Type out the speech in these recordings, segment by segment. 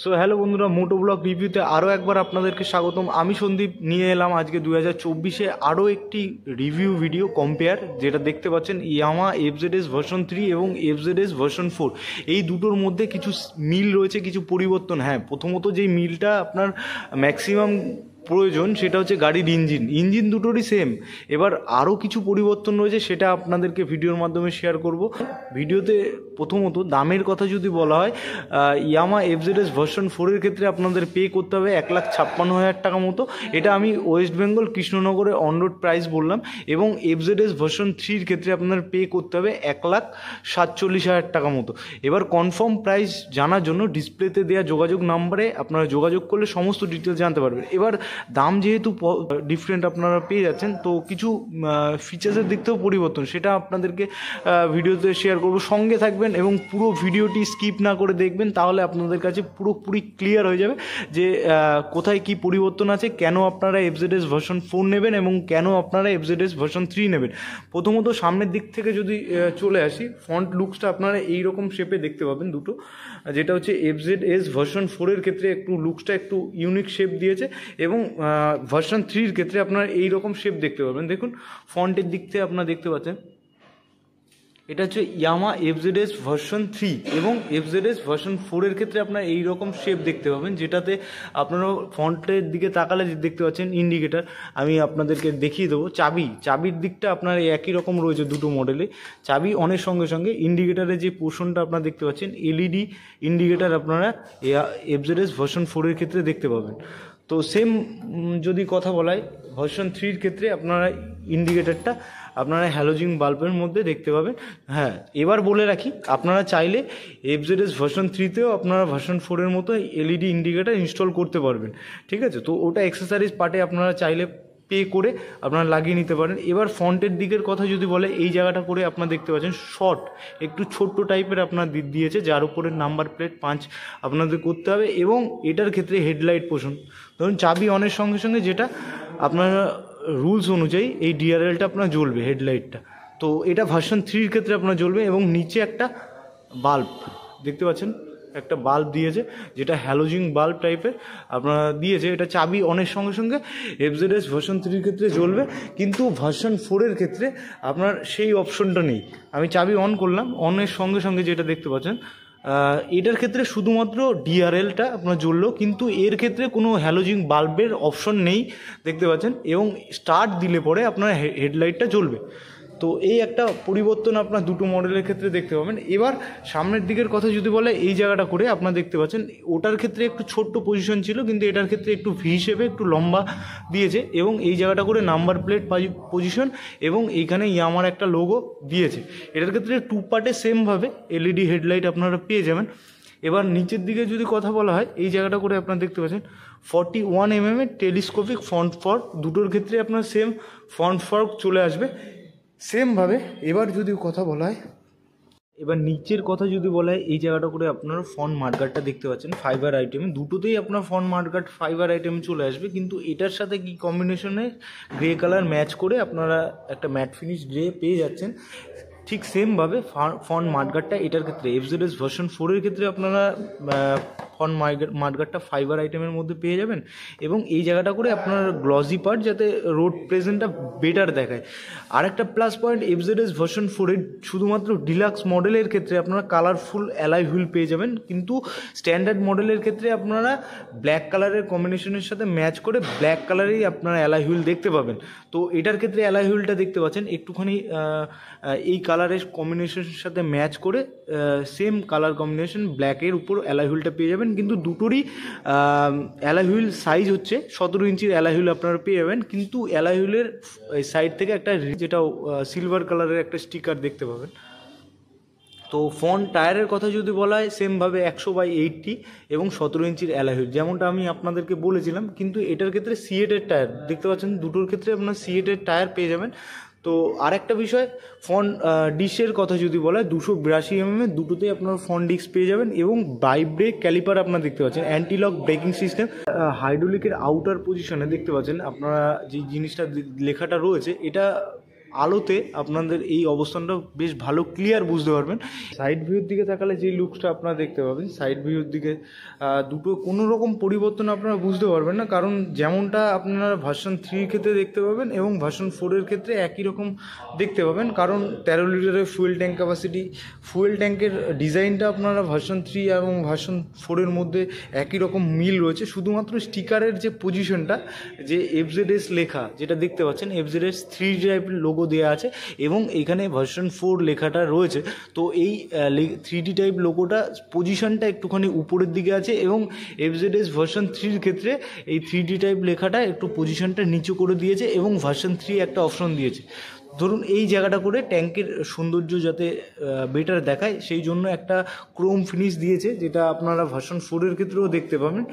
So hello বন্ধুরা, মোটো blog রিভিউতে আরও একবার আপনাদেরকে স্বাগতম। আমি সন্দীপ নিয়ে এলাম আজকে 2024-এ আরও একটি রিভিউ ভিডিও কম্পেয়ার, যেটা দেখতে পাচ্ছেন ইয়ামাহা এফজেডএস ভার্সন 3 এবং এফজেডএস ভার্সন 4। এই দুটোর মধ্যে কিছু মিল রয়েছে, কিছু পরিবর্তন। হ্যাঁ, প্রথমত যেই মিলটা আপনার ম্যাক্সিমাম প্রয়োজন সেটা হচ্ছে গাড়ির ইঞ্জিন দুটোরই সেম। এবার আরও কিছু পরিবর্তন রয়েছে, সেটা আপনাদেরকে ভিডিওর মাধ্যমে শেয়ার করব। ভিডিওতে প্রথমত দামের কথা যদি বলা হয়, ইয়ামাহা এফজেডএস ভার্সন 4-এর ক্ষেত্রে আপনাদের পে করতে হবে 1,56,000 টাকা মতো। এটা আমি ওয়েস্ট বেঙ্গল কৃষ্ণনগরের অনরোড প্রাইস বললাম। এবং এফজেডএস ভার্সন 3-র ক্ষেত্রে আপনার পে করতে হবে 1,47,000 টাকা মতো। এবার কনফার্ম প্রাইস জানার জন্য ডিসপ্লেতে দেওয়া যোগাযোগ নাম্বারে আপনারা যোগাযোগ করলে সমস্ত ডিটেলস জানতে পারবেন। এবার দাম যেহেতু ডিফারেন্ট আপনারা পেয়ে যাচ্ছেন, তো কিছু ফিচার্সের দিক থেকেও পরিবর্তন, সেটা আপনাদেরকে ভিডিওতে শেয়ার করব। সঙ্গে থাকবেন এবং পুরো ভিডিওটি স্কিপ না করে দেখবেন, তাহলে আপনাদের কাছে পুরোপুরি ক্লিয়ার হয়ে যাবে যে কোথায় কি পরিবর্তন আছে, কেন আপনারা এফজেডএস ভার্সন 4 নেবেন এবং কেন আপনারা এফজেডএস ভার্সন 3 নেবেন। প্রথমত সামনের দিক থেকে যদি চলে আসি, ফ্রন্ট লুকসটা আপনারা এইরকম শেপে দেখতে পাবেন দুটো, যেটা হচ্ছে এফজেডএস ভার্সন 4-এর ক্ষেত্রে একটু লুকসটা একটু ইউনিক শেপ দিয়েছে এবং ভার্সন 3-র ক্ষেত্রে আপনারা এইরকম শেপ দেখতে পাবেন। দেখুন ফ্রন্টের দিক থেকে আপনারা দেখতে পাচ্ছেন, এটা হচ্ছে ইয়ামাহা এফজেডএস ভার্সন 3 এবং এফজেডএস ভার্সন 4-এর ক্ষেত্রে আপনারা এইরকম শেপ দেখতে পাবেন, যেটাতে আপনারা ফ্রন্টের দিকে তাকালে দেখতে পাচ্ছেন ইন্ডিকেটার। আমি আপনাদেরকে দেখিয়ে দেবো। চাবির দিকটা আপনার একই রকম রয়েছে দুটো মডেলে। চাবি অনের সঙ্গে সঙ্গে ইন্ডিকেটারের যে পোর্শনটা আপনারা দেখতে পাচ্ছেন, এলইডি ইন্ডিকেটার আপনারা এফজেডএস ভার্সন 4-এর ক্ষেত্রে দেখতে পাবেন। তো সেম যদি কথা বলা হয়, ভার্সন 3-র ক্ষেত্রে আপনারা ইন্ডিকেটারটা আপনারা হ্যালোজিন বাল্বের মধ্যে দেখতে পাবেন। হ্যাঁ, এবার বলে রাখি, আপনারা চাইলে এফজেডএস ভার্সন 3-তেও আপনারা ভার্সন 4-এর মতো এলইডি ইন্ডিকেটার ইনস্টল করতে পারবেন। ঠিক আছে, তো ওটা অ্যাক্সেসরিজ পার্টে আপনারা চাইলে পে করে আপনারা লাগিয়ে নিতে পারেন। এবার ফ্রন্টের দিকের কথা যদি বলে, এই জায়গাটা করে আপনারা দেখতে পাচ্ছেন শর্ট, একটু ছোট্ট টাইপের আপনার দিয়েছে, যার উপরে নাম্বার প্লেট 5 আপনাদের করতে হবে। এবং এটার ক্ষেত্রে হেডলাইট পোর্শন, ধরুন চাবি অনের সঙ্গে সঙ্গে যেটা আপনারা রুলস অনুযায়ী এই ডিআরএলটা আপনার জ্বলবে, হেডলাইটটা। তো এটা ভার্সন 3-র ক্ষেত্রে আপনার জ্বলবে। এবং নিচে একটা বাল্ব দেখতে পাচ্ছেন, একটা বাল্ব দিয়েছে, যেটা হ্যালোজিন বাল্ব টাইপের আপনারা দিয়েছে। এটা চাবি অনের সঙ্গে সঙ্গে এফজেডএস ভার্সন 3-র ক্ষেত্রে জ্বলবে, কিন্তু ভার্সন 4-এর ক্ষেত্রে আপনার সেই অপশনটা নেই। আমি চাবি অন করলাম, অনের সঙ্গে সঙ্গে যেটা দেখতে পাচ্ছেন, এটার ক্ষেত্রে শুধুমাত্র ডিআরএলটা আপনার জ্বললো, কিন্তু এর ক্ষেত্রে কোনো হ্যালোজিন বাল্বের অপশন নেই দেখতে পাচ্ছেন। এবং স্টার্ট দিলে পরে আপনার হেডলাইটটা জ্বলবে। তো এই একটা পরিবর্তন আপনার দুটো মডেলের ক্ষেত্রে দেখতে পাবেন। এবার সামনের দিকের কথা যদি বলে, এই জায়গাটা করে আপনারা দেখতে পাচ্ছেন, ওটার ক্ষেত্রে একটু ছোট্ট পজিশন ছিল, কিন্তু এটার ক্ষেত্রে একটু ভি শেপে একটু লম্বা দিয়েছে। এবং এই জায়গাটা করে নাম্বার প্লেট পজিশন এবং এইখানে ইয়ামার একটা লোগো দিয়েছে। এটার ক্ষেত্রে 2 পার্টে সেমভাবে এলইডি হেডলাইট আপনারা পেয়ে যাবেন। এবার নিচের দিকে যদি কথা বলা হয়, এই জায়গাটা করে আপনারা দেখতে পাচ্ছেন 41 mm এর টেলিস্কোপিক ফ্রন্ট ফর্ক, দুটোর ক্ষেত্রে আপনার সেম ফ্রন্ট ফর্ক চলে আসবে সেমভাবে। এবার যদি কথা বলা হয়, এবার নিচের কথা যদি বলা হয়, এই জায়গাটা করে আপনারা ফ্রন্ট মাডগার্ডটা দেখতে পাচ্ছেন ফাইবার আইটেম, দুটোতেই আপনার ফ্রন্ট মাডগার্ড ফাইবার আইটেম চলে আসবে। কিন্তু এটার সাথে কি কম্বিনেশনে গ্রে কালার ম্যাচ করে আপনারা একটা ম্যাট ফিনিশ গ্রে পেয়ে যাচ্ছেন। ঠিক সেমভাবে ফ্রন্ট মাডগার্ডটা এটার ক্ষেত্রে এফজেডএস ভার্সন 4-এর ক্ষেত্রে আপনারা ফ্রন্ট মাডগার্ডটা ফাইবার আইটেমের মধ্যে পেয়ে যাবেন। এবং এই জায়গাটা করে আপনার গ্লসি পার্ট, যাতে রোড প্রেজেন্টটা বেটার দেখায়। আরেকটা প্লাস পয়েন্ট, এফজেডএস ভার্সন 4-এর শুধুমাত্র ডিলাক্স মডেলের ক্ষেত্রে আপনারা কালারফুল অ্যালয় হুইল পেয়ে যাবেন, কিন্তু স্ট্যান্ডার্ড মডেলের ক্ষেত্রে আপনারা ব্ল্যাক কালারের কম্বিনেশনের সাথে ম্যাচ করে ব্ল্যাক কালারেই আপনারা অ্যালয় হুইল দেখতে পাবেন। তো এটার ক্ষেত্রে অ্যালয় হুইলটা দেখতে পাচ্ছেন একটুখানি এই কালারের কম্বিনেশনের সাথে ম্যাচ করে সেম কালার কম্বিনেশন ব্ল্যাকের উপর অ্যালয় হুইলটা পেয়ে যাবেন। কিন্তু দুটোরই অ্যালয় হুইল সাইজ হচ্ছে 17 ইঞ্চির অ্যালয় হুইল আপনারা পেয়ে যাবেন। কিন্তু অ্যালয় হুইলের সাইড থেকে একটা যেটা সিলভার কালারের একটা স্টিকার দেখতে পাবেন। তো ফ্রন্ট টায়ারের কথা যদি বলা হয়, সেমভাবে 100/80 এবং 17 ইঞ্চির অ্যালয় হুইল, যেমনটা আমি আপনাদেরকে বলেছিলাম। কিন্তু এটার ক্ষেত্রে সিএটের টায়ার দেখতে পাচ্ছেন, দুটোর ক্ষেত্রে আপনার সিএটের টায়ার পেয়ে যাবেন। তো আরেকটা বিষয়, ফ্রন্ট ডিস্কের কথা যদি বলা হয়, 282 mm দুটোতেই আপনার ফ্রন্ট ডিস্ক পেয়ে যাবেন। এবং বাইক ব্রেক ক্যালিপার আপনারা দেখতে পাচ্ছেন, অ্যান্টিলক ব্রেকিং সিস্টেম। হাইড্রোলিকের আউটার পজিশনে দেখতে পাচ্ছেন আপনারা যে জিনিসটা লেখাটা রয়েছে, এটা আলোতে আপনাদের এই অবস্থানটা বেশ ভালো ক্লিয়ার বুঝতে পারবেন। সাইড ভিউর দিকে তাকালে যে লুকসটা আপনারা দেখতে পাবেন, সাইড ভিউর দিকে দুটো কোনো রকম পরিবর্তন আপনারা বুঝতে পারবেন না, কারণ যেমনটা আপনারা ভার্সন 3 ক্ষেত্রে দেখতে পাবেন এবং ভার্সন 4-এর ক্ষেত্রে একই রকম দেখতে পাবেন, কারণ 13 লিটারের ফুয়েল ট্যাঙ্ক ক্যাপাসিটি, ফুয়েল ট্যাঙ্কের ডিজাইনটা আপনারা ভার্সন 3 এবং ভার্সন 4-এর মধ্যে একই রকম মিল রয়েছে। শুধুমাত্র স্টিকারের যে পজিশনটা, যে FZS লেখা যেটা দেখতে পাচ্ছেন, FZS 3 টাইপের লোগো দেওয়া আছে এবং এখানে ভার্সন 4 লেখাটা রয়েছে। তো এই 3D টাইপ লোগোটা পজিশনটা একটুখানি উপরের দিকে আছে এবং FZS ভার্সন 3-র ক্ষেত্রে এই 3D টাইপ লেখাটা একটু পজিশনটা নিচু করে দিয়েছে এবং ভার্সন 3 একটা অপশন দিয়েছে। ধরুন এই জায়গাটা করে ট্যাঙ্কের সৌন্দর্য যাতে বেটার দেখায় সেই জন্য একটা ক্রোম ফিনিশ দিয়েছে, যেটা আপনারা ভার্সন 4-এর ক্ষেত্রেও দেখতে পাবেন।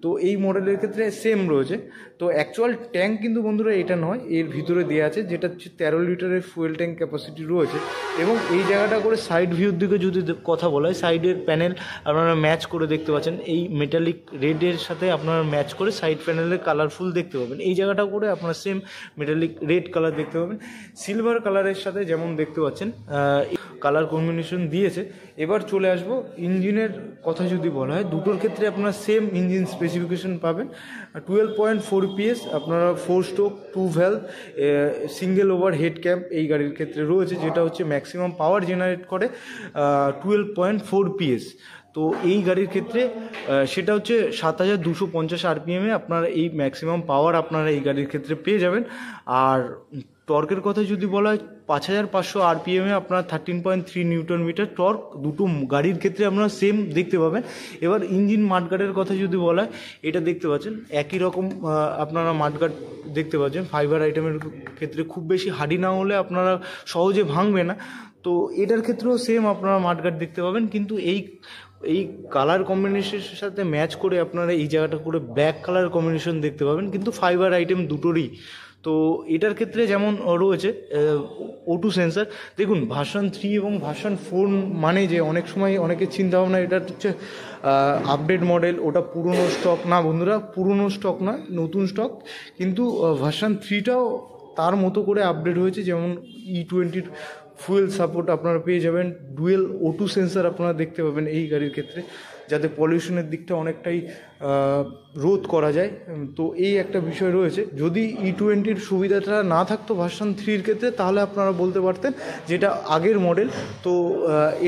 তো এই মডেলের ক্ষেত্রে সেম রয়েছে। তো অ্যাকচুয়াল ট্যাঙ্ক কিন্তু বন্ধুরা এটা নয়, এর ভিতরে দেওয়া আছে, যেটা হচ্ছে 13 লিটারের ফুয়েল ট্যাঙ্ক ক্যাপাসিটি রয়েছে। এবং এই জায়গাটা করে সাইড ভিউর দিকে যদি কথা বলা হয়, সাইডের প্যানেল আপনারা ম্যাচ করে দেখতে পাচ্ছেন, এই মেটালিক রেডের সাথে আপনারা ম্যাচ করে সাইড প্যানেলের কালারফুল দেখতে পাবেন। এই জায়গাটা করে আপনারা সেম মেটালিক রেড কালার দেখতে পাবেন, সিলভার কালারের সাথে যেমন দেখতে পাচ্ছেন কালার কম্বিনেশন দিয়েছে। এবার চলে আসবো ইঞ্জিনের কথা যদি বলা হয়, দুটোর ক্ষেত্রে আপনারা সেম ইঞ্জিন স্পেসিফিকেশন পাবেন। 12.4 PS আপনারা 4 stroke 2 valve single over head camp এই গাড়ির ক্ষেত্রে রয়েছে, যেটা হচ্ছে ম্যাক্সিমাম পাওয়ার জেনারেট করে 12.4 PS। তো এই গাড়ির ক্ষেত্রে সেটা হচ্ছে 7250 RPM আপনারা এই ম্যাক্সিমাম পাওয়ার আপনারা এই গাড়ির ক্ষেত্রে পেয়ে যাবেন। আর টর্কের কথা যদি বলা হয়, 5500 RPM আপনারা 13.3 নিউটন মিটার টর্ক দুটো গাড়ির ক্ষেত্রে আপনারা সেম দেখতে পাবেন। এবার ইঞ্জিন মাডগার্ডের কথা যদি বলা হয়, এটা দেখতে পাচ্ছেন একই রকম আপনারা মাডগার্ড দেখতে পাচ্ছেন। ফাইবার আইটেমের ক্ষেত্রে খুব বেশি হার্ডি না হলে আপনারা সহজে ভাঙবে না, তো এটার ক্ষেত্রেও সেম আপনারা মাডগার্ড দেখতে পাবেন। কিন্তু এই কালার কম্বিনেশনের সাথে ম্যাচ করে আপনারা এই জায়গাটা করে ব্ল্যাক কালার কম্বিনেশন দেখতে পাবেন, কিন্তু ফাইবার আইটেম দুটোরই। তো এটার ক্ষেত্রে যেমন রয়েছে O2 সেন্সার। দেখুন ভার্সন 3 এবং ভার্সন 4 মানে যে অনেক সময় অনেকের চিন্তাভাবনা এটা হচ্ছে আপডেট মডেল, ওটা পুরনো স্টক না বন্ধুরা, পুরনো স্টক না, নতুন স্টক। কিন্তু ভার্সন 3টাও তার মতো করে আপডেট হয়েছে, যেমন E20-র ফুয়েল সাপোর্ট আপনারা পেয়ে যাবেন, ডুয়েল O2 সেন্সার আপনারা দেখতে পাবেন এই গাড়ির ক্ষেত্রে, যাতে পলিউশনের দিকটা অনেকটাই রোধ করা যায়। তো এই একটা বিষয় রয়েছে। যদি E20-র সুবিধাটা না থাকতো ভার্সন 3-র ক্ষেত্রে, তাহলে আপনারা বলতে পারতেন যেটা আগের মডেল, তো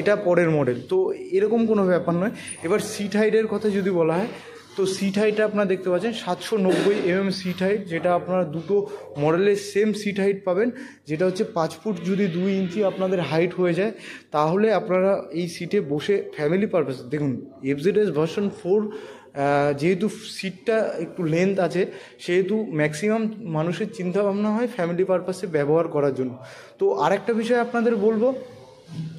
এটা পরের মডেল। তো এরকম কোনো ব্যাপার নয়। এবার সিট হাইটের কথা যদি বলা হয়, তো সিট হাইটটা আপনারা দেখতে পাচ্ছেন 790 mm সিট হাইট, যেটা আপনারা দুটো মডেলের সেম সিট হাইট পাবেন, যেটা হচ্ছে 5 ফুট যদি 2 ইঞ্চি আপনাদের হাইট হয়ে যায়, তাহলে আপনারা এই সিটে বসে ফ্যামিলি পারপাস, দেখুন FZS ভার্সন 4 যেহেতু সিটটা একটু লেন্থ আছে, সেহেতু ম্যাক্সিমাম মানুষের চিন্তাভাবনা হয় ফ্যামিলি পারপাসে ব্যবহার করার জন্য। তো আরেকটা বিষয় আপনাদের বলবো,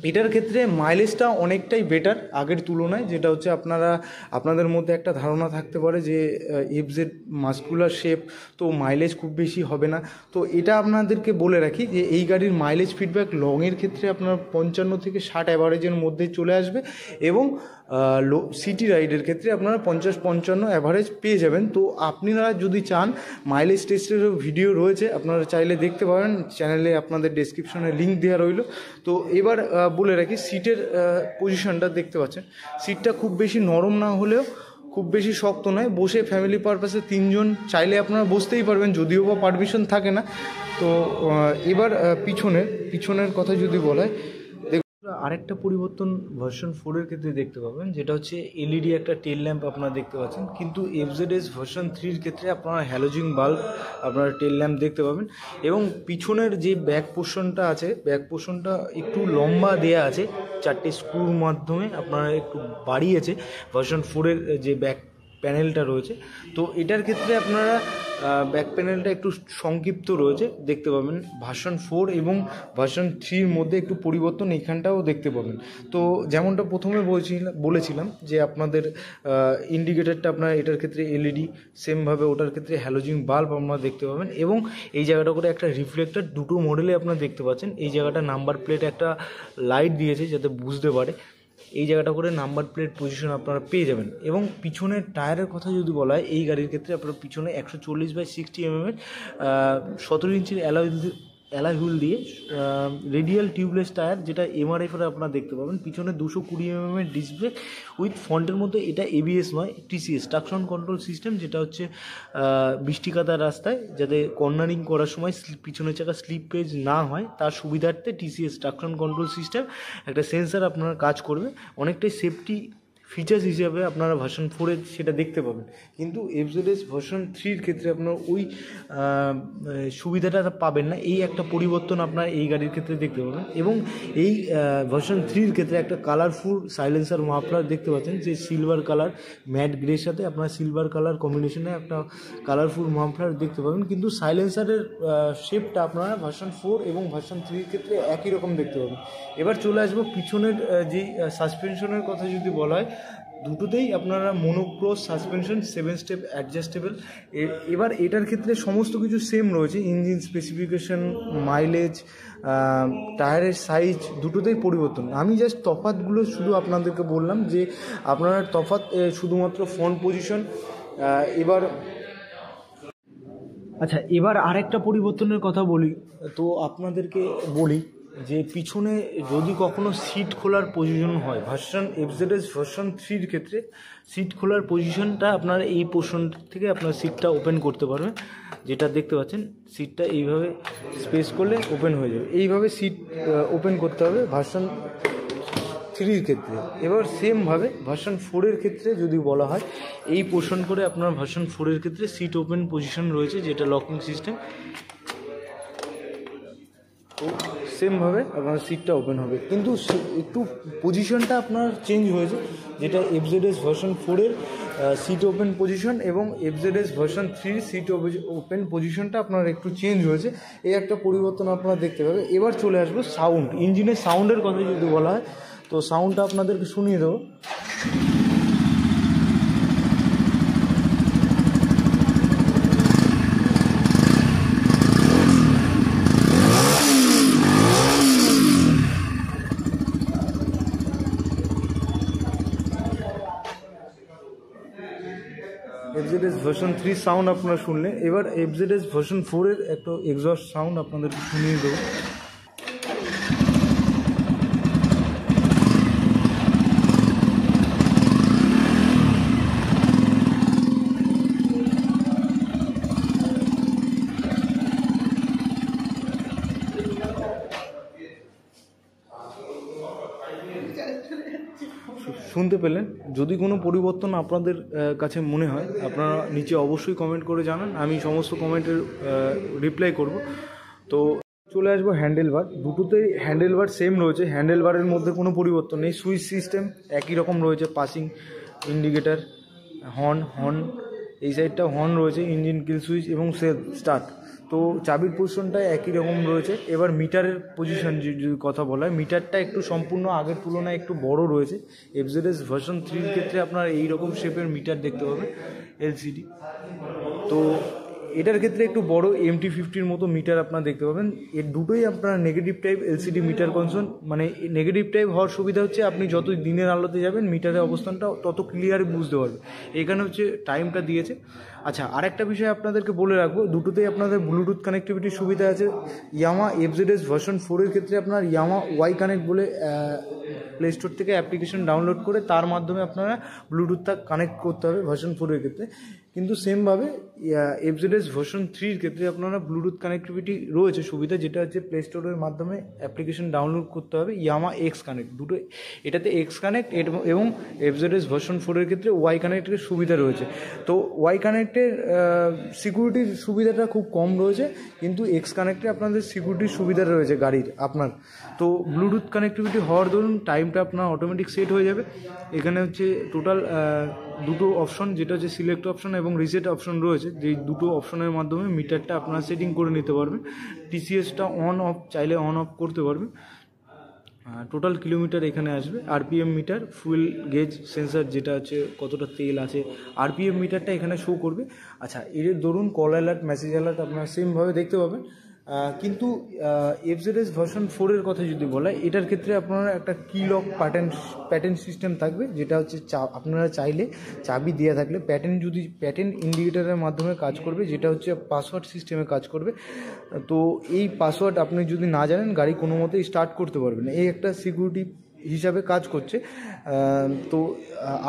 এটার ক্ষেত্রে মাইলেজটা অনেকটাই বেটার আগের তুলনায়, যেটা হচ্ছে আপনাদের মধ্যে একটা ধারণা থাকতে পারে যে FZ মাস্কুলার শেপ, তো মাইলেজ খুব বেশি হবে না। তো এটা আপনাদেরকে বলে রাখি যে এই গাড়ির মাইলেজ ফিডব্যাক লংয়ের ক্ষেত্রে আপনার 55 থেকে 60 অ্যাভারেজের মধ্যে চলে আসবে এবং সিটি রাইডের ক্ষেত্রে আপনারা 50-55 অ্যাভারেজ পেয়ে যাবেন। তো আপনারা যদি চান, মাইলেজ টেস্টেরও ভিডিও রয়েছে, আপনারা চাইলে দেখতে পারেন, চ্যানেলে আপনাদের ডেসক্রিপশনে লিঙ্ক দেওয়া রইল। তো এবার বলে রাখি সিটের পজিশনটা দেখতে পাচ্ছেন, সিটটা খুব বেশি নরম না হলেও খুব বেশি শক্ত নয়, বসে ফ্যামিলি পারপাসে 3 জন চাইলে আপনারা বসতেই পারবেন, যদিও বা পারমিশন থাকে না। তো এবার পিছনের কথা যদি বলা হয়, আরেকটা পরিবর্তন ভার্সন 4-এর ক্ষেত্রে দেখতে পাবেন, যেটা হচ্ছে LED একটা টেল ল্যাম্প আপনারা দেখতে পাচ্ছেন, কিন্তু FZS ভার্সন 3-র ক্ষেত্রে আপনারা হ্যালোজিন বাল্ব আপনারা টেল ল্যাম্প দেখতে পাবেন। এবং পিছনের যে ব্যাক পোর্শনটা আছে, ব্যাক পোর্শনটা একটু লম্বা দেয়া আছে, 4টে স্ক্রুর মাধ্যমে আপনারা একটু বাড়িয়েছে ভার্সন 4-এর যে ব্যাক প্যানেলটা রয়েছে। তো এটার ক্ষেত্রে আপনারা ব্যাক প্যানেলটা একটু সংক্ষিপ্ত রয়েছে দেখতে পাবেন। ভার্সন 4 এবং ভার্সন 3-র মধ্যে একটু পরিবর্তন এইখানটাও দেখতে পাবেন। তো যেমনটা প্রথমে বলেছিলাম যে আপনাদের ইন্ডিকেটারটা আপনার এটার ক্ষেত্রে LED, সেমভাবে ওটার ক্ষেত্রে হ্যালোজিন বাল্ব আপনারা দেখতে পাবেন। এবং এই জায়গাটা করে একটা রিফ্লেক্টর দুটো মডেলে আপনারা দেখতে পাচ্ছেন। এই জায়গাটা নাম্বার প্লেট একটা লাইট দিয়েছে যাতে বুঝতে পারে, এই জায়গাটা করে নাম্বার প্লেট পজিশন আপনারা পেয়ে যাবেন। এবং পিছনের টায়ারের কথা যদি বলা হয়, এই গাড়ির ক্ষেত্রে আপনারা পিছনে 140/60 mm 17 ইঞ্চির অ্যালয় হুইল দিয়ে, রেডিয়াল টিউবলেস টায়ার যেটা এমআরএফের আপনারা দেখতে পাবেন, পিছনে 220 এর ডিস্ক ব্রেক উইথ ফ্রন্টের মধ্যে এটা এবিএস নয়, টিসিএস ট্রাকশন কন্ট্রোল সিস্টেম, যেটা হচ্ছে বৃষ্টি কাদার রাস্তায় যাতে কর্নারিং করার সময় পিছনের চাকা স্লিপেজ না হয় তার সুবিধার্থে টিসিএস ট্রাকশন কন্ট্রোল সিস্টেম একটা সেন্সার আপনার কাজ করবে, অনেকটাই সেফটি ফিচার্স হিসাবে আপনারা ভার্সন 4-এ সেটা দেখতে পাবেন। কিন্তু এফজেডএস ভার্সন 3-র ক্ষেত্রে আপনারা ওই সুবিধাটা পাবেন না, এই একটা পরিবর্তন আপনারা এই গাড়ির ক্ষেত্রে দেখতে পাবেন। এবং এই ভার্সন 3-র ক্ষেত্রে একটা কালারফুল সাইলেন্সার মাফলার দেখতে পাচ্ছেন, যে সিলভার কালার ম্যাট গ্রের সাথে আপনারা সিলভার কালার কম্বিনেশনে একটা কালারফুল মাফলার দেখতে পাবেন। কিন্তু সাইলেন্সারের শেপটা আপনারা ভার্সন 4 এবং ভার্সন 3-র ক্ষেত্রে একই রকম দেখতে পাবেন। এবার চলে আসবো পিছনের যে সাসপেনশনের কথা যদি বলা হয়, দুটোতেই আপনারা মোনোক্রস সাসপেনশন, 7 স্টেপ অ্যাডজাস্টেবল। এবার এটার ক্ষেত্রে সমস্ত কিছু সেম রয়েছে, ইঞ্জিন স্পেসিফিকেশন, মাইলেজ, টায়ারের সাইজ দুটোতেই পরিবর্তন। আমি জাস্ট তফাৎগুলো শুধু আপনাদেরকে বললাম, যে আপনারা তফাৎ শুধুমাত্র ফ্রন্ট পজিশন। এবার আরেকটা পরিবর্তনের কথা বলি, তো আপনাদেরকে বলি যে পিছনে যদি কখনো সিট খোলার পজিশন হয়, এফজেডএস ভার্সন 3-র ক্ষেত্রে সিট খোলার পজিশনটা আপনারা এই পোর্শন থেকে আপনার সিটটা ওপেন করতে পারবেন, যেটা দেখতে পাচ্ছেন সিটটা এইভাবে স্পেস করলে ওপেন হয়ে যাবে, এইভাবে সিট ওপেন করতে হবে ভার্সন 3-র ক্ষেত্রে। এবার সেমভাবে ভার্সন 4-এর ক্ষেত্রে যদি বলা হয়, এই পোর্শন করে আপনার ভার্সন 4-এর ক্ষেত্রে সিট ওপেন পজিশন রয়েছে, যেটা লকিং সিস্টেম, তো সেমভাবে আপনার সিটটা ওপেন হবে। কিন্তু একটু পজিশনটা আপনার চেঞ্জ হয়েছে, যেটা এফজেডএস ভার্সন 4-এর সিট ওপেন পজিশন এবং এফজেডএস ভার্সন 3 সিট ওপেন পজিশনটা আপনার একটু চেঞ্জ হয়েছে, এই একটা পরিবর্তন আপনারা দেখতে পাবেন। এবার চলে আসবো সাউন্ড, ইঞ্জিনের সাউন্ডের কথা যদি বলা হয়, তো সাউন্ডটা আপনাদেরকে শুনিয়ে দেবো। এফজেডএস ভার্সন 3 সাউন্ড আপনারা শুনলেন, এবার এফজেডএস ভার্সন 4-এর একটা এক্সস্ট সাউন্ড আপনাদেরকে শুনিয়ে দেবো। শুনতে পেলেন। যদি কোনো পরিবর্তন আপনাদের কাছে মনে হয়, আপনারা নিচে অবশ্যই কমেন্ট করে জানান, আমি সমস্ত কমেন্টের রিপ্লাই করব। তো চলে আসবো হ্যান্ডেল বার, দুটোতেই হ্যান্ডেল বার সেম রয়েছে, হ্যান্ডেল বারের মধ্যে কোনো পরিবর্তন নেই, সুইচ সিস্টেম একই রকম রয়েছে, পাসিং ইন্ডিকেটার, হর্ন এই সাইডটা হর্ন রয়েছে, ইঞ্জিন কিল সুইচ এবং সেলফ স্টার্ট, তো চাবির পজিশনটা একই রকম রয়েছে। এবার মিটারের পজিশন যদি কথা বলা হয়, মিটারটা একটু সম্পূর্ণ আগের তুলনায় একটু বড় রয়েছে। এফজেডএস ভার্সন 3-র ক্ষেত্রে আপনার এই রকম শেপের মিটার দেখতে পাবেন, এলসিডি। তো এটার ক্ষেত্রে একটু বড় MT50-র মতো মিটার আপনারা দেখতে পাবেন। এর দুটোই আপনারা negative type LCD metre console, মানে নেগেটিভ টাইপ হওয়ার সুবিধা হচ্ছে আপনি যত দিনের আলোতে যাবেন মিটারের অবস্থানটা তত ক্লিয়ার বুঝতে পারবে, এখানে হচ্ছে টাইমটা দিয়েছে। আচ্ছা, আরেকটা বিষয় আপনাদেরকে বলে রাখবো, দুটোতেই আপনাদের ব্লুটুথ কানেক্টিভিটির সুবিধা আছে। ইয়ামা এফজেডএস ভার্সন 4-এর ক্ষেত্রে আপনার ইয়ামা ওয়াই কানেক্ট বলে প্লে স্টোর থেকে অ্যাপ্লিকেশন ডাউনলোড করে তার মাধ্যমে আপনারা ব্লুটুথটা কানেক্ট করতে হবে ভার্সন 4-এর ক্ষেত্রে। কিন্তু সেমভাবে এফজেডএস ভার্সন 3-র ক্ষেত্রে আপনারা ব্লুটুথ কানেক্টিভিটি রয়েছে সুবিধা, যেটা হচ্ছে প্লে স্টোরের মাধ্যমে অ্যাপ্লিকেশন ডাউনলোড করতে হবে, ইয়ামা এক্স কানেক্ট, দুটো এটাতে এক্স কানেক্ট এবং এফজেডএস ভার্সন 4-এর ক্ষেত্রে ওয়াই কানেক্টের সুবিধা রয়েছে। তো ওয়াই কানেক্টের সিকিউরিটির সুবিধাটা খুব কম রয়েছে, কিন্তু এক্স কানেক্টে আপনাদের সিকিউরিটির সুবিধা রয়েছে গাড়ির আপনার। তো ব্লুটুথ কানেক্টিভিটি হওয়ার দরুন টাইমটা আপনার অটোমেটিক সেট হয়ে যাবে। এখানে হচ্ছে টোটাল দুটো অপশন, যেটা হচ্ছে সিলেক্ট অপশন এবং রিসেট অপশন রয়েছে, যেই দুটো অপশনের মাধ্যমে মিটারটা আপনারা সেটিং করে নিতে পারবেন। টিসিএসটা অন অফ চাইলে অন অফ করতে পারবেন। টোটাল কিলোমিটার এখানে আসবে, RPM meter, fuel gauge sensor যেটা হচ্ছে কতটা তেল আছে, আরপিএম মিটারটা এখানে শো করবে। আচ্ছা, এর ধরুন কল অ্যালার্ট, মেসেজ অ্যালার্ট আপনারা সেমভাবে দেখতে পাবেন। কিন্তু এফজেডএস ভার্সন 4-এর কথা যদি বলা, এটার ক্ষেত্রে আপনারা একটা কি লক প্যাটার্ন সিস্টেম থাকবে, যেটা হচ্ছে আপনারা চাইলে চাবি দেওয়া থাকলে প্যাটার্ন ইন্ডিকেটারের মাধ্যমে কাজ করবে, যেটা হচ্ছে পাসওয়ার্ড সিস্টেমে কাজ করবে। তো এই পাসওয়ার্ড আপনি যদি না জানেন, গাড়ি কোনো মতেই স্টার্ট করতে পারবেন না। এই একটা সিকিউরিটি হিসাবে কাজ করছে। তো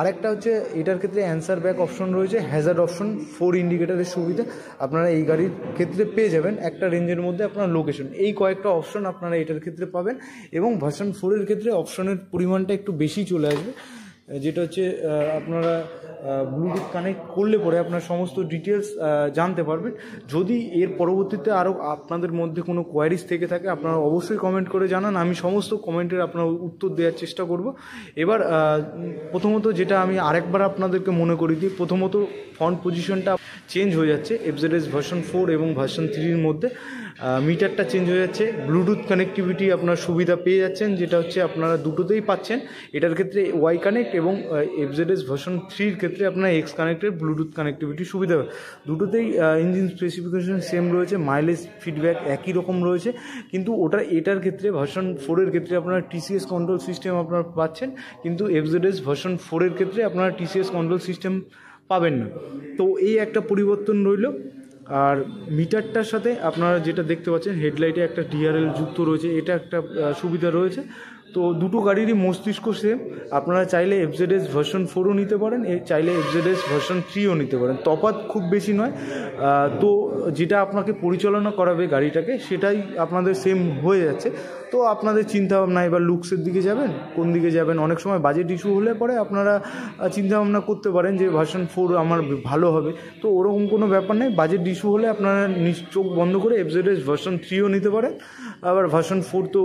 আরেকটা হচ্ছে এটার ক্ষেত্রে অ্যান্সার ব্যাক অপশন রয়েছে, হ্যাজার্ড অপশন, 4 ইন্ডিকেটারের সুবিধা আপনারা এই গাড়ির ক্ষেত্রে পেয়ে যাবেন। একটা রেঞ্জের মধ্যে আপনার লোকেশন, এই কয়েকটা অপশন আপনারা এটার ক্ষেত্রে পাবেন। এবং ভার্সন 4-এর ক্ষেত্রে অপশনের পরিমাণটা একটু বেশি চলে আসবে, যেটা হচ্ছে আপনারা ব্লুটুথ কানেক্ট করলে পরে আপনার সমস্ত ডিটেলস জানতে পারবেন। যদি এর পরবর্তীতে আরও আপনাদের মধ্যে কোনো কোয়ারিজ থেকে থাকে, আপনারা অবশ্যই কমেন্ট করে জানান, আমি সমস্ত কমেন্টের আপনার উত্তর দেওয়ার চেষ্টা করব। এবার প্রথমত যেটা আমি আরেকবার আপনাদেরকে মনে করিয়ে দিই, প্রথমত ফ্রন্ট পজিশনটা চেঞ্জ হয়ে যাচ্ছে এফজেডএস ভার্সন 4 এবং ভার্সন 3-র মধ্যে। মিটারটা চেঞ্জ হয়ে যাচ্ছে, ব্লুটুথ কানেক্টিভিটি আপনার সুবিধা পেয়ে যাচ্ছেন, যেটা হচ্ছে আপনারা দুটোতেই পাচ্ছেন। এটার ক্ষেত্রে ওয়াই কানেক্ট এবং এফজেডএস ভার্সন 3-র ক্ষেত্রে আপনার এক্স কানেক্টেড ব্লুটুথ কানেক্টিভিটি সুবিধা। দুটোতেই ইঞ্জিন স্পেসিফিকেশন সেম রয়েছে, মাইলেজ ফিডব্যাক একই রকম রয়েছে। কিন্তু এটার ক্ষেত্রে ভার্সন 4-এর ক্ষেত্রে আপনারা টিসিএস কন্ট্রোল সিস্টেম আপনারা পাচ্ছেন, কিন্তু এফজেডএস ভার্সন 4-এর ক্ষেত্রে আপনারা টিসিএস কন্ট্রোল সিস্টেম পাবেন না। তো এই একটা পরিবর্তন রইল। আর মিটারটার সাথে আপনারা যেটা দেখতে পাচ্ছেন, হেডলাইটে একটা ডিআরএল যুক্ত রয়েছে, এটা একটা সুবিধা রয়েছে। তো দুটো গাড়িরই মস্তিষ্ক সেম, আপনারা চাইলে এফজেডএস ভার্সন 4-ও নিতে পারেন, চাইলে এফজেডএস ভার্সন 3-ও নিতে পারেন, তফাৎ খুব বেশি নয়। তো যেটা আপনাকে পরিচালনা করাবে গাড়িটাকে, সেটাই আপনাদের সেম হয়ে যাচ্ছে। তো আপনাদের চিন্তাভাবনা এবার লুকসের দিকে যাবেন, কোন দিকে যাবেন। অনেক সময় বাজেট ইস্যু হলে পরে আপনারা চিন্তাভাবনা করতে পারেন যে ভার্সন 4 আমার ভালো হবে, তো ওরকম কোনো ব্যাপার নেই। বাজেট ইস্যু হলে আপনারা চোখ বন্ধ করে এফজেডএস ভার্সন 3-ও নিতে পারেন। আবার ভার্সন 4 তো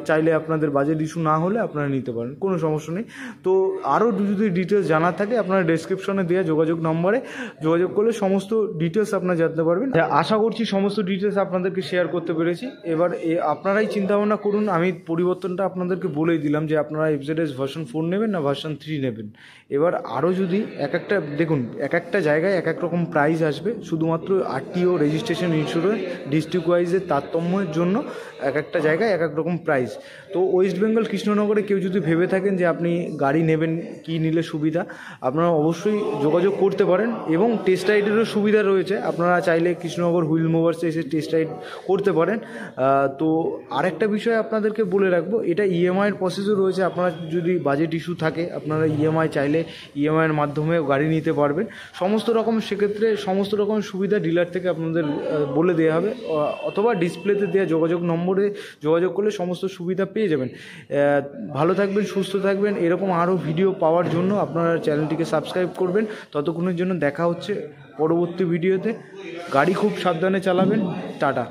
চাইলে আপনাদের বাজেট ইস্যু না হলে আপনারা নিতে পারেন, কোনো সমস্যা নেই। তো আরও যদি ডিটেলস জানার থাকে, আপনারা ডেসক্রিপশনে দেওয়া যোগাযোগ নম্বরে যোগাযোগ করলে সমস্ত ডিটেলস আপনারা জানতে পারবেন। আশা করছি সমস্ত ডিটেলস আপনাদেরকে শেয়ার করতে পেরেছি। এবার আপনারাই চিন্তাভাবনা করুন, আমি পরিবর্তনটা আপনাদেরকে বলেই দিলাম যে আপনারা এফজেডএস ভার্সন 4 নেবেন না ভার্সন 3 নেবেন। এবার আরও যদি এক একটা জায়গায় এক এক রকম প্রাইস আসবে, শুধুমাত্র আরটিও, রেজিস্ট্রেশন, ইন্স্যুরেন্স, ডিস্ট্রিক্ট ওয়াইজের তারতম্যের জন্য এক একটা জায়গায় এক এক রকম প্রাইস। তো ওয়েস্ট বেঙ্গল কৃষ্ণনগরে কেউ যদি ভেবে থাকেন যে আপনি গাড়ি নেবেন, কি নিলে সুবিধা, আপনারা অবশ্যই যোগাযোগ করতে পারেন। এবং টেস্ট রাইডেরও সুবিধা রয়েছে, আপনারা চাইলে কৃষ্ণনগর হুইল মুভার্সে এসে টেস্ট রাইড করতে পারেন। তো আরেকটা বিষয় আপনাদেরকে বলে রাখবো, এটা ইএমআইয়ের প্রসেসও রয়েছে। আপনারা যদি বাজেট ইস্যু থাকে, আপনারা ইএমআই চাইলে ইএমআইয়ের মাধ্যমে গাড়ি নিতে পারবেন। সেক্ষেত্রে সমস্ত রকম সুবিধা ডিলার থেকে আপনাদের বলে দেওয়া হবে, অথবা ডিসপ্লেতে দেওয়া যোগাযোগ নম্বরে যোগাযোগ করলে সমস্ত সুবিধা পেয়ে যাবেন। ভালো থাকবেন, সুস্থ থাকবেন। এরকম আরও ভিডিও পাওয়ার জন্য আপনারা চ্যানেলটিকে সাবস্ক্রাইব করবেন। ততক্ষণের জন্য দেখা হচ্ছে পরবর্তী ভিডিওতে। গাড়ি খুব সাবধানে চালাবেন। টাটা।